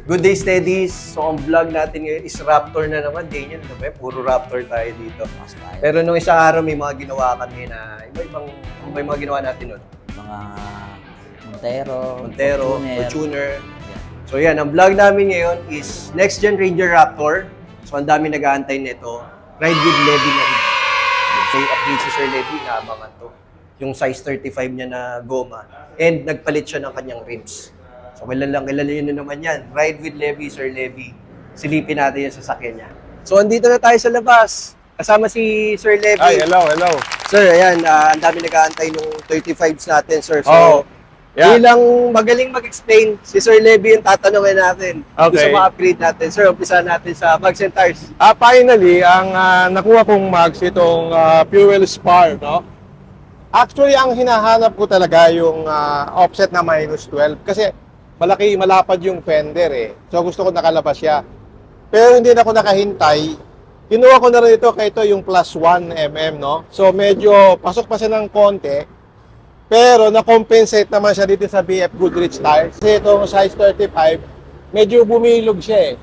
Good day, steadies. So, ang vlog natin ngayon is Raptor na naman. Daniel, ano ba? Puro Raptor tayo dito. Pero nung isang araw, may mga ginawa kami na iba-ibang, ano ba yung mga ginawa natin nun? Mga Montero, Fortuner. Yeah. So, yan. Ang vlog namin ngayon is Next Gen Ranger Raptor. So, ang dami nag-aantay nito. Ride with Levy na rin. Say, update si Sir Levy, naabangan to. Yung size 35 niya na goma. And nagpalit siya ng kanyang rims. So, kilala yun na naman yan. Ride with Levy, Sir Levy. Silipin natin yung sasakyan niya. So, andito na tayo sa labas. Kasama si Sir Levy. Ay, hello. Sir, ayan, ang dami nag-aantay nung 35s natin, sir. So, yeah. bilang magaling mag-explain, si Sir Levy yung tatanungin natin. Okay. Sa mga upgrade natin. Sir, umpisa natin sa mags and tires. Finally, ang nakuha kong mags itong fuel spar, no? Actually, ang hinahanap ko talaga yung offset na -12 kasi malapad yung fender eh. So gusto ko nakalabas siya. Pero hindi na ako nakahintay. Kinuha ko na rin ito kaya ito yung +1 mm, no? So medyo pasok pa siya ng konti. Pero na-compensate naman siya dito sa BF Goodrich tires. Kasi itong size 35, medyo bumilog siya eh.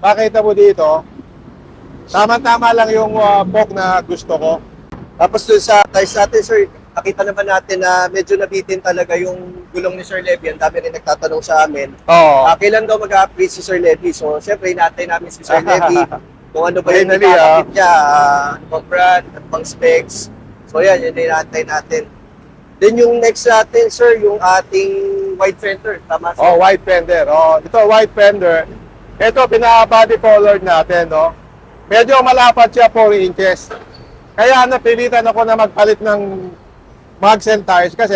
Makita mo dito, tama-tama lang yung poke na gusto ko. Tapos dun sa tires natin, sir, nakita naman natin na medyo nabitin talaga yung gulong ni Sir Levy. Ang dami rin nagtatanong sa amin. Oo. Kailan daw mag-upgrade si Sir Levy? So, syempre, hinatay namin si Sir Levy. Kung ano ba yung Finally, nakakapit niya, ano bang brand, ano bang specs. So, yan, yun yung hinatay natin. Then, yung next natin, sir, yung ating wide fender. Tama, sir? Oh, white fender. Oh, ito white fender. Ito pinaka-body colored natin, no. Medyo malapad siya 4 inches. Kaya napilitan ako na magpalit ng mags and tires kasi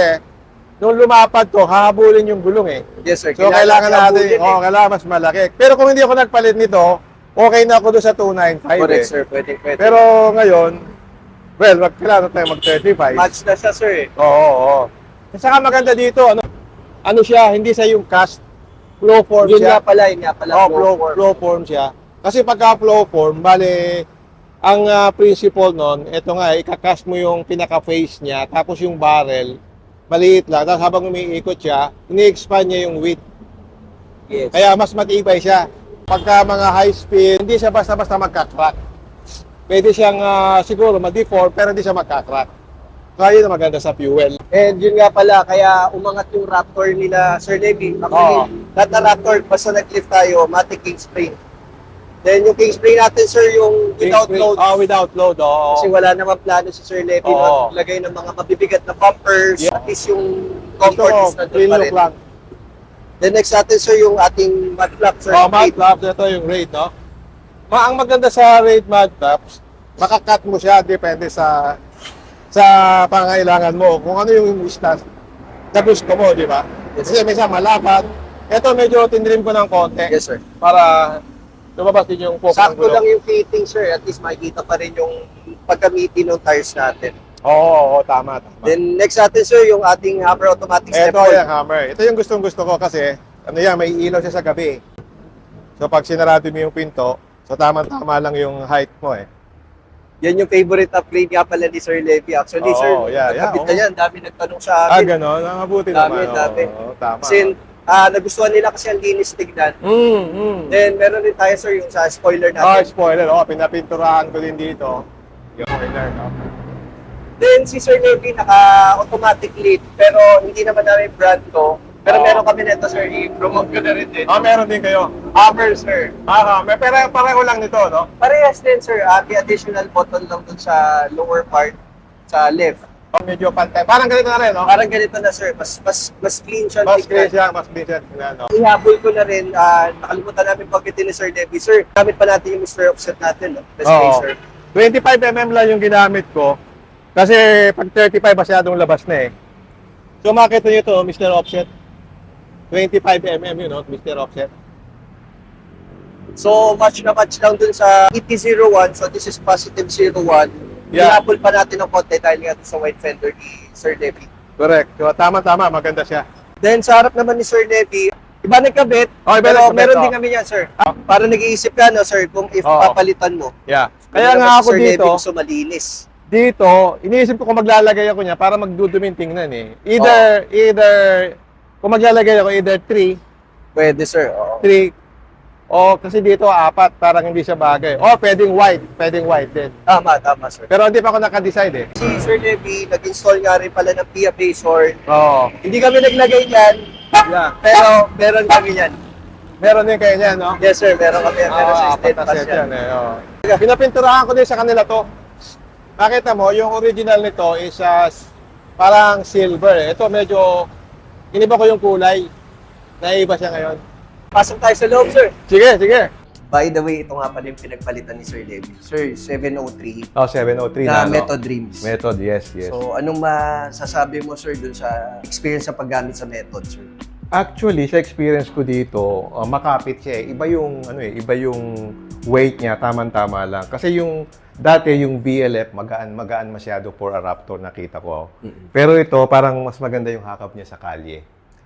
nung lumapad to, hahabulin yung gulong eh. Yes, sir. So kailangan natin, habulin, kailangan mas malaki. Pero kung hindi ako nagpalit nito, okay na ako doon sa 295 Correct, eh. sir. Pwede. Pero ngayon, well, kailangan tayo mag-35. Match na siya, sir. Oo. Saka maganda dito, ano siya, hindi sa yung cast, flow form Yun siya. nga pala. Flow form siya. Kasi pagka flow form, bale, ang principle nun, ito nga, ikakast mo yung pinaka-face niya, tapos yung barrel, maliit lang. Tapos habang umiikot siya, ini-expand niya yung width. Yes. Kaya mas matibay siya. Pagka mga high speed, hindi siya basta-basta magka-crack. Pwede siyang siguro ma-deform, pero hindi siya magka-crack. Kaya na maganda sa fuel. And yun nga pala, kaya umangat yung Raptor nila, Sir Levy. Actually, lahat na Raptor, basta nag-lift tayo, matic king spring. Then yung king spring natin, sir, yung without load. Without load, oo. Kasi wala naman plano si Sir Levy na lagay ng mga mabibigat na bumpers. Yeah. At least yung comfort is nandun clean pa look rin. lang. Then next natin, sir, yung ating mud flap, sir. Mud flaps, ito yung rate, no? Ang maganda sa rate mud flaps, makakat mo siya, depende sa pangailangan mo. Kung ano yung distance na gusto mo, di ba? Yes, Kasi minsan malapad. Ito medyo tinrim ko ng konti. Yes, sir. Para lumabas din yung focus ng Sakto gulong. lang yung fitting, sir. At least makikita pa rin yung pagkamitin ng tires natin. Oo, tama. Then next natin, sir, yung ating hammer automatic step Ito yung hammer. Ito yung gustong-gusto ko kasi may ilaw siya sa gabi. So pag sinarado mo yung pinto, so tama-tama lang yung height mo eh. Yan yung favorite upgrade nga pala ni Sir Levy. Actually, sir, nagkabit na yan. Dami nagtanong sa amin. Gano'n. Mabuti naman. Dami. Tama. Kasi nagustuhan nila kasi ang linis tignan. Then meron din tayo, sir, yung sa spoiler natin. Spoiler. Pinapinturahan ko din dito. Yung spoiler, no? Then si Sir Levy naka-automatic lead. Pero hindi naman namin brand to. Pero meron kami nito, sir. I-promote ko na rin din. Meron din kayo. Hammer, sir. May pareho lang nito, no? Parehas din, sir. May additional button lang dun sa lower part, sa left. Medyo pantay. Parang ganito na rin, no? Parang ganito na, sir. Mas clean siya. Mas clean siya, no? Ihabol ko na rin, nakalimutan namin pagkitin ni Sir Levy. Sir, gamit pa natin yung Mr. Offset natin, no? Best sir. 25mm lang yung ginamit ko. Kasi pag 35 masyadong labas na eh. So makita nyo ito, Mr. Offset. 25mm yun, no? Mr. Offset. So, match na match lang dun sa ET01. So, this is positive 01. Yeah. Ihabol pa natin ng konti dahil nga sa white fender ni Sir Levy. Correct. So tama-tama, maganda siya. Then, sa harap naman ni Sir Levy, iba nagkabit, pero meron din kami yan, sir. Para nag-iisip ka, no, sir, kung if papalitan mo. Yeah. Kaya nga ako Sir dito, Levy gusto malinis. dito, iniisip ko kung maglalagay ako niya para magduduming tingnan eh. Either, kung maglalagay ako, either 3, Pwede, sir. Oo. 3 O kasi dito apat, parang hindi siya bagay. O pwedeng white din. Tama, sir. Pero hindi pa ako naka-decide eh. Si Sir Levi, nag-install nga rin pala ng Pia Razor. Oo. Hindi kami naglagay yan, Yeah. pero meron kami yan. Meron din kayo niyan, no? Yes, sir. Meron kami yan. Meron sa apat na steadfast set yan. yan eh. Oo. Pinapinturahan ko din sa kanila to. Nakita mo, yung original nito is parang silver eh. Ito medyo, iniba ko yung kulay. Naiba siya ngayon. Pasok tayo sa loob, sir. Sige. By the way, ito nga pala yung pinagpalitan ni Sir Levi. Sir, 703 Oh, 703 na ano? Method Dreams. Method, yes. So, anong masasabi mo, sir, dun sa experience sa paggamit sa method, sir? Actually, sa experience ko dito, makapit siya eh. Iba yung weight niya, tama-tama lang. Kasi yung dati yung BLF magaan masyado for a Raptor nakita ko. Pero ito parang mas maganda yung hakap niya sa kalye.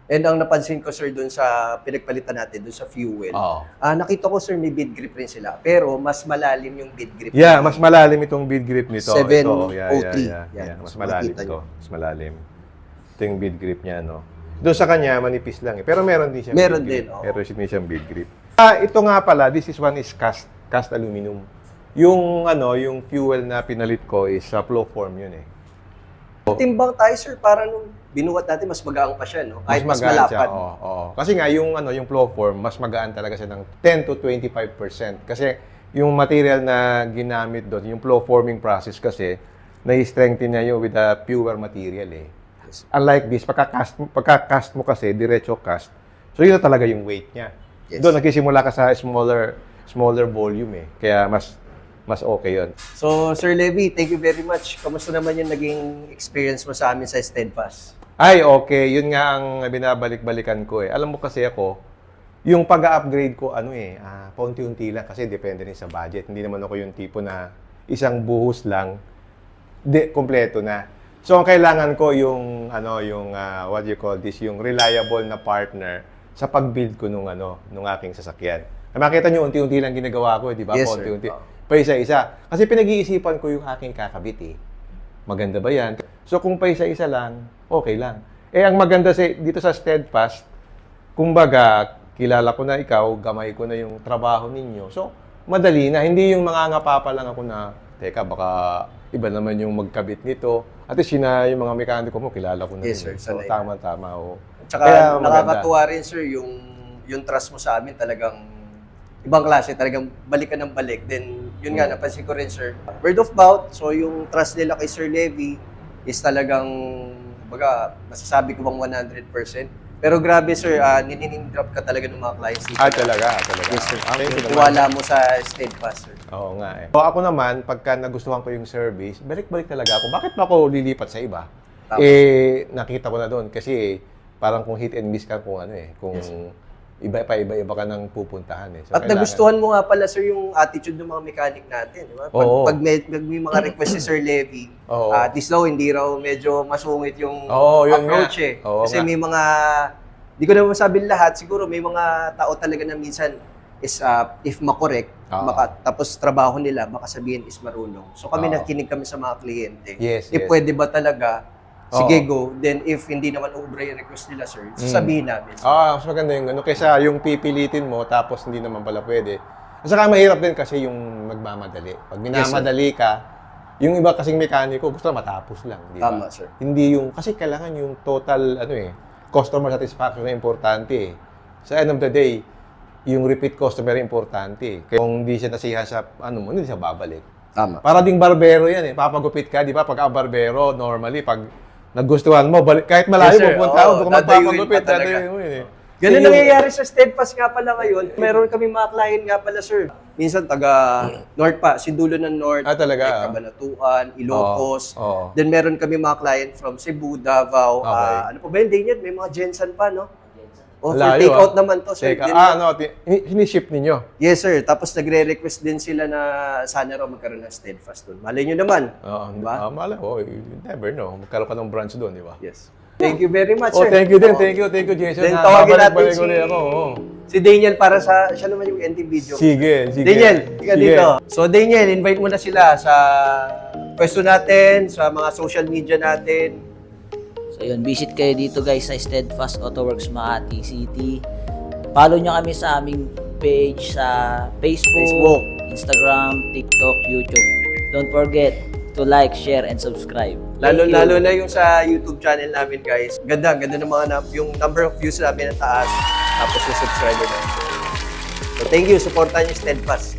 And ang napansin ko, sir, dun sa pinagpalitan natin, dun sa fuel, Oo. nakita ko, sir, may bid grip rin sila. Pero mas malalim yung bid grip. Yeah, mas malalim itong bead grip nito. 703. Yeah. So, Mas malalim makikita ito. nyo. Mas malalim. Ito yung bead grip niya, no? Doon sa kanya, manipis lang eh. Pero meron din siyang Meron bead grip. din, oo. Meron din siyang bead grip. Ito nga pala, this one is cast aluminum. Yung fuel na pinalit ko is flow form yun eh. Timbang tayo, sir, para nung binuhat natin, mas magaang pa siya, no? Kahit mas magaan siya. malapad. Oo. Kasi nga yung flow form, mas magaan talaga siya ng 10 to 25%. Kasi yung material na ginamit doon, yung flow forming process kasi, na-strengthen niya yun with a pure material eh. Unlike this, pagka-cast mo kasi, diretso cast, so yun na talaga yung weight niya. Yes. Doon nagsisimula ka sa smaller volume eh. Kaya mas okay yun. So, Sir Levi, thank you very much. Kamusta naman yung naging experience mo sa amin sa Steadfast? Ay, okay. Yun nga ang binabalik-balikan ko eh. Alam mo kasi ako, yung pag-upgrade ko, paunti-unti lang kasi depende rin sa budget. Hindi naman ako yung tipo na isang buhos lang, kompleto na. So, ang kailangan ko yung what you call this, yung reliable na partner sa pag-build ko nung aking sasakyan. Makita nyo, unti-unti lang ginagawa ko, di ba? Yes, sir. Unti-unti. Pa isa-isa. Kasi pinag-iisipan ko yung aking kakabit eh. Maganda ba yan? So, kung pa isa-isa lang, okay lang. Ang maganda dito sa Steadfast, kumbaga, kilala ko na ikaw, gamay ko na yung trabaho ninyo. So, madali na. Hindi yung mangangapa pa lang ako na, teka, baka iba naman yung magkabit nito. At least yung mga mekaniko mo, kilala ko na. Yes, sir. So, Sanay na. tama-tama. Tsaka Kaya nakakatuwa rin, sir, yung trust mo sa amin talagang ibang klase, talagang balik ka ng balik. Then, yun nga, napansin ko rin, sir. Word of mouth, so yung trust nila kay Sir Levi is talagang, masasabi ko bang 100%. Pero grabe, sir, nininindrop ka talaga ng mga clients dito. Talaga. Yes, sir. Thank you naman. Tiwala mo sa Steadfast, sir. Oo nga eh. So, ako naman, pagka nagustuhan ko yung service, balik-balik talaga ako. Bakit pa ako lilipat sa iba? Tama. Nakita ko na doon kasi parang kung hit and miss ka kung kung Yes, iba ka nang pupuntahan eh. So, At nagustuhan mo nga pala, sir, yung attitude ng mga mechanic natin, di ba? Oo. Pag may mga request si Sir Levi, Oo. at least daw, hindi raw medyo masungit yung Oo, yun approach nga. eh. Oo Kasi nga. may mga, di ko naman masabi lahat, siguro may mga tao talaga na minsan is, if makorek, Oo. tapos trabaho nila, baka sabihin is marunong. So kami Oo. nakinig kami sa mga kliyente. Yes, If yes. pwede ba talaga, Oo. sige go. Then if hindi naman ubra yung request nila, sir, sasabihin namin. Mas maganda yung kaysa yung pipilitin mo tapos hindi naman pala pwede. At saka mahirap din kasi yung magmamadali. Pag minamadali ka, yung iba kasing mekaniko gusto matapos lang, di ba? Tama, sir. Hindi yung kasi kailangan yung total customer satisfaction na importante eh. Sa end of the day, yung repeat customer importante. Kaya kung hindi siya nasiha sa hindi siya babalik. Tama. Para ding barbero yan eh. Papagupit ka, di ba? Pag barbero, normally, pag nagustuhan mo, kahit malayo Yes, sir. pupunta Oo, ako, doon ka dadayuin magpapagupit. pa talaga. Dadayuin mo yun eh. Ganun So, nangyayari sa Steadfast nga pala ngayon. Meron kami mga client nga pala, sir. Minsan taga North pa, Sindulo ng North, talaga? like Cabanatuan, Ilocos. Oo. Then meron kami mga client from Cebu, Davao. Okay. Ano pa ba yun? Daniel, may mga Jensen pa, no? O, for Layo, take-out naman to, sir. Take Then, siniship ninyo. yes, sir. Tapos nagre-request din sila na sana raw magkaroon ng Steadfast doon. Malay nyo naman. Oo, Diba? malay mo, you never know. Magkaroon ka ng branch doon, di ba? Yes. Thank you very much, Oh, sir. thank you din. Oo. Thank you, Jason. Then tawagin natin Babalik-balik ulit ako. Oo. si Daniel para siya naman yung ending video. Sige. Daniel, ika Sige. dito. So Daniel, invite mo na sila sa pwesto natin, sa mga social media natin. So yun, visit kayo dito guys sa Steadfast Auto Works Makati City. Follow nyo kami sa aming page sa Facebook, Facebook. Instagram, TikTok, YouTube. Don't forget to like, share, and subscribe. Thank you. Lalo na yung sa YouTube channel namin, guys. Ganda ng mga yung number of views namin ang taas. Tapos yung subscriber namin. So, thank you. Supportan yung Steadfast.